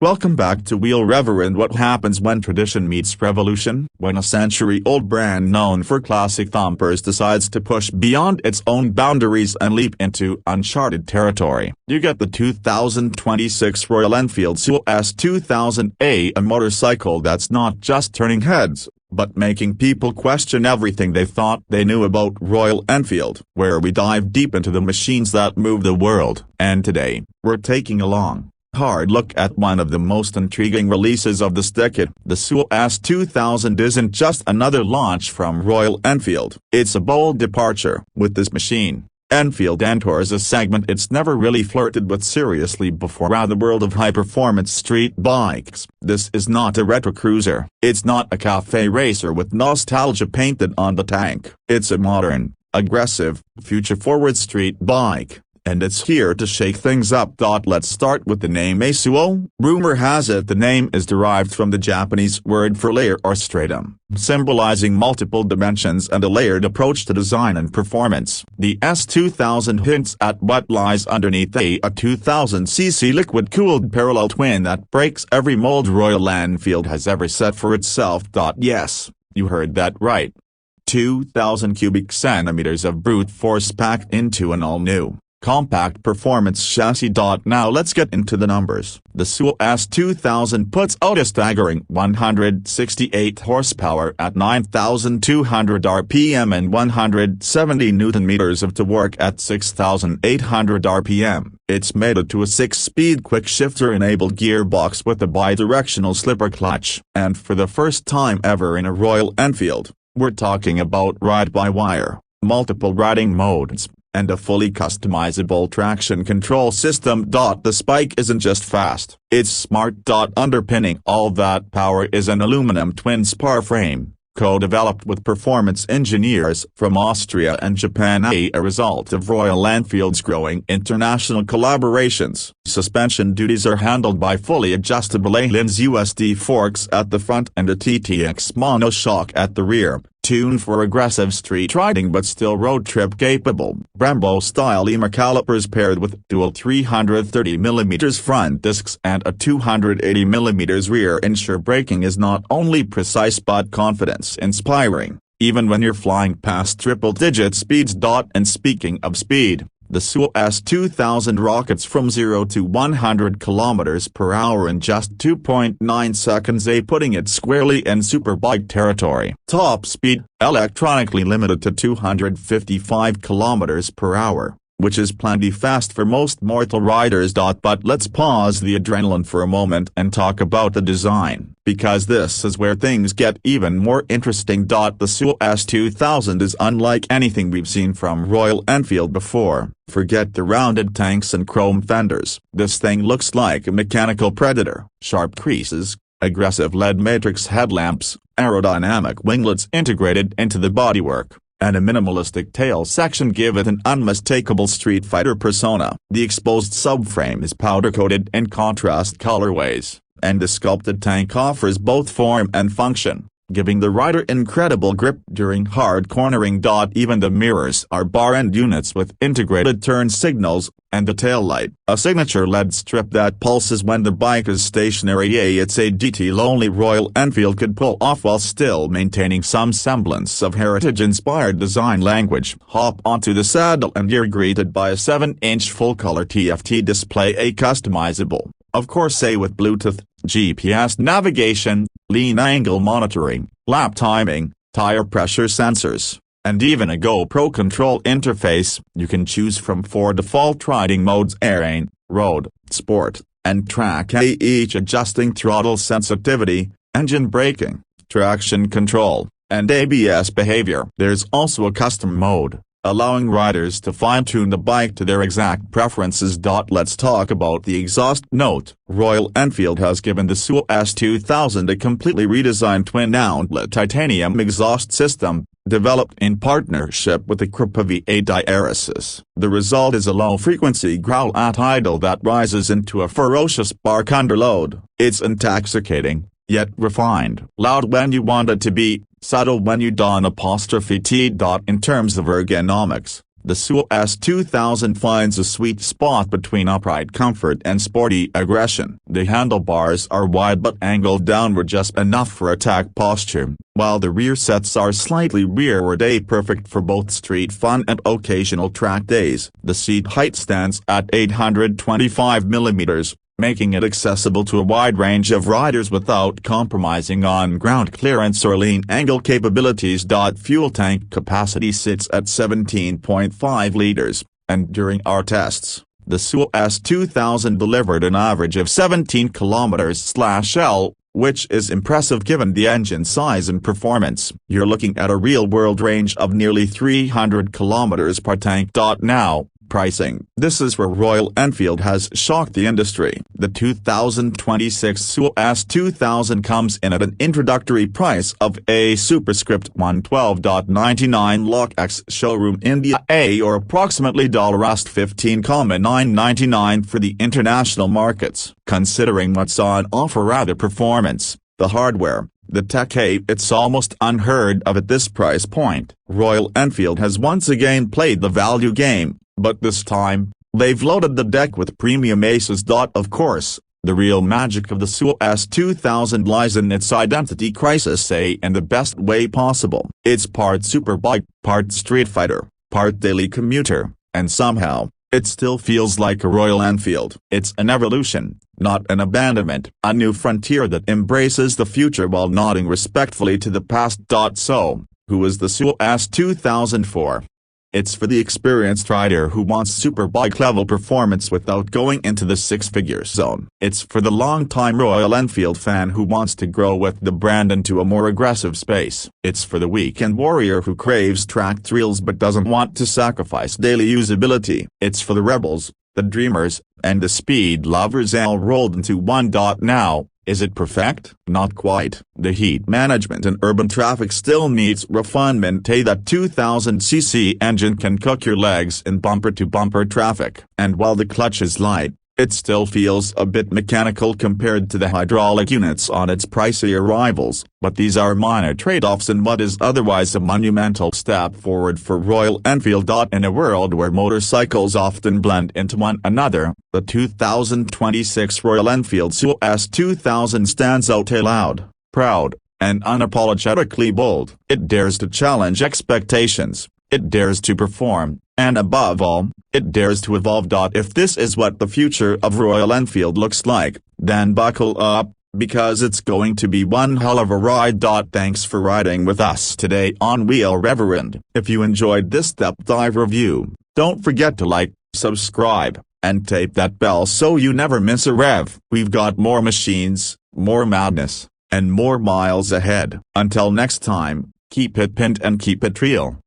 Welcome back to Wheel Rev, and what happens when tradition meets revolution? When a century-old brand known for classic thumpers decides to push beyond its own boundaries and leap into uncharted territory. You get the 2026 Royal Enfield Souo S2000, a motorcycle that's not just turning heads, but making people question everything they thought they knew about Royal Enfield, where we dive deep into the machines that move the world. And today, we're taking a hard look at one of the most intriguing releases of this decade. The Souo S2000 isn't just another launch from Royal Enfield, it's a bold departure. With this machine, Enfield enters a segment it's never really flirted with seriously before: the world of high-performance street bikes. This is not a retro cruiser, it's not a cafe racer with nostalgia painted on the tank. It's a modern, aggressive, future-forward street bike, and it's here to shake things up. Let's start with the name Souo. Rumor has it the name is derived from the Japanese word for layer or stratum, symbolizing multiple dimensions and a layered approach to design and performance. The S2000 hints at what lies underneath: a 2000cc liquid-cooled parallel twin that breaks every mold Royal Enfield has ever set for itself. Yes, you heard that right. 2,000 cubic centimeters of brute force packed into an all-new, compact performance chassis. Now let's get into the numbers. The Souo S2000 puts out a staggering 168 horsepower at 9,200 RPM and 170 Nm of torque at 6,800 RPM. It's mated to a 6-speed quick-shifter-enabled gearbox with a bidirectional slipper clutch. And for the first time ever in a Royal Enfield, we're talking about ride-by-wire, multiple riding modes, and a fully customizable traction control system. The spike isn't just fast, it's smart. Underpinning all that power is an aluminum twin-spar frame, co-developed with performance engineers from Austria and Japan, a result of Royal Enfield's growing international collaborations. Suspension duties are handled by fully adjustable Öhlins USD forks at the front and a TTX monoshock at the rear, tuned for aggressive street riding but still road trip capable. Brembo-style EMA calipers paired with dual 330mm front discs and a 280mm rear ensure braking is not only precise but confidence-inspiring, even when you're flying past triple-digit speeds. And speaking of speed, the Souo S2000 rockets from 0 to 100 km/h in just 2.9 seconds, putting it squarely in superbike territory. Top speed, electronically limited to 255 km/h, which is plenty fast for most mortal riders. But let's pause the adrenaline for a moment and talk about the design, because this is where things get even more interesting. The Souo S2000 is unlike anything we've seen from Royal Enfield before. Forget the rounded tanks and chrome fenders. This thing looks like a mechanical predator. Sharp creases, aggressive LED matrix headlamps, aerodynamic winglets integrated into the bodywork, and a minimalistic tail section give it an unmistakable street fighter persona. The exposed subframe is powder-coated in contrast colorways, and the sculpted tank offers both form and function, giving the rider incredible grip during hard cornering. Even the mirrors are bar-end units with integrated turn signals, and the taillight, a signature LED strip that pulses when the bike is stationary. It's a detail only Royal Enfield could pull off while still maintaining some semblance of heritage-inspired design language. Hop onto the saddle and you're greeted by a 7-inch full-color TFT display, customizable, of course, with Bluetooth, GPS navigation, lean angle monitoring, lap timing, tire pressure sensors, and even a GoPro control interface. You can choose from 4 default riding modes: terrain, road, sport, and track, each adjusting throttle sensitivity, engine braking, traction control, and ABS behavior. There's also a custom mode, allowing riders to fine-tune the bike to their exact preferences. Let's talk about the exhaust note. Royal Enfield has given the Souo S2000 a completely redesigned twin-outlet titanium exhaust system, developed in partnership with Akrapovič. The result is a low-frequency growl at idle that rises into a ferocious bark under load. It's intoxicating, yet refined. Loud when you want it to be, subtle when you don't. In terms of ergonomics, The Souo S2000 finds a sweet spot between upright comfort and sporty aggression. The handlebars are wide but angled downward just enough for attack posture, while the rear sets are slightly rearward, perfect for both street fun and occasional track days. The seat height stands at 825 mm, making it accessible to a wide range of riders without compromising on ground clearance or lean angle capabilities. Fuel tank capacity sits at 17.5 liters, and during our tests, the Souo S2000 delivered an average of 17 km/L, which is impressive given the engine size and performance. You're looking at a real-world range of nearly 300 km per tank. Now, pricing. This is where Royal Enfield has shocked the industry. The 2026 Souo S2000 comes in at an introductory price of a superscript 112.99 lakh ex showroom India A, or approximately $15,999 for the international markets. Considering what's on offer, the performance, the hardware, the tech, it's almost unheard of at this price point. Royal Enfield has once again played the value game, but this time, they've loaded the deck with premium aces. Of course, the real magic of the Souo S2000 lies in its identity crisis, in the best way possible. It's part superbike, part street fighter, part daily commuter, and somehow, it still feels like a Royal Enfield. It's an evolution, not an abandonment, a new frontier that embraces the future while nodding respectfully to the past. So, who is the Souo S2000 for? It's for the experienced rider who wants superbike-level performance without going into the six-figure zone. It's for the long-time Royal Enfield fan who wants to grow with the brand into a more aggressive space. It's for the weekend warrior who craves track thrills but doesn't want to sacrifice daily usability. It's for the rebels, the dreamers, and the speed lovers, all rolled into one. Now, is it perfect? Not quite. The heat management in urban traffic still needs refinement. That 2000cc engine can cook your legs in bumper-to-bumper traffic. And while the clutch is light, it still feels a bit mechanical compared to the hydraulic units on its pricier rivals, but these are minor trade-offs in what is otherwise a monumental step forward for Royal Enfield. In a world where motorcycles often blend into one another, the 2026 Royal Enfield Souo S2000 stands out loud, proud, and unapologetically bold. It dares to challenge expectations, it dares to perform, and above all, it dares to evolve. If this is what the future of Royal Enfield looks like, then buckle up, because it's going to be one hell of a ride. Thanks for riding with us today on Wheel Rev. If you enjoyed this deep dive review, don't forget to like, subscribe, and tape that bell so you never miss a rev. We've got more machines, more madness, and more miles ahead. Until next time, keep it pinned and keep it real.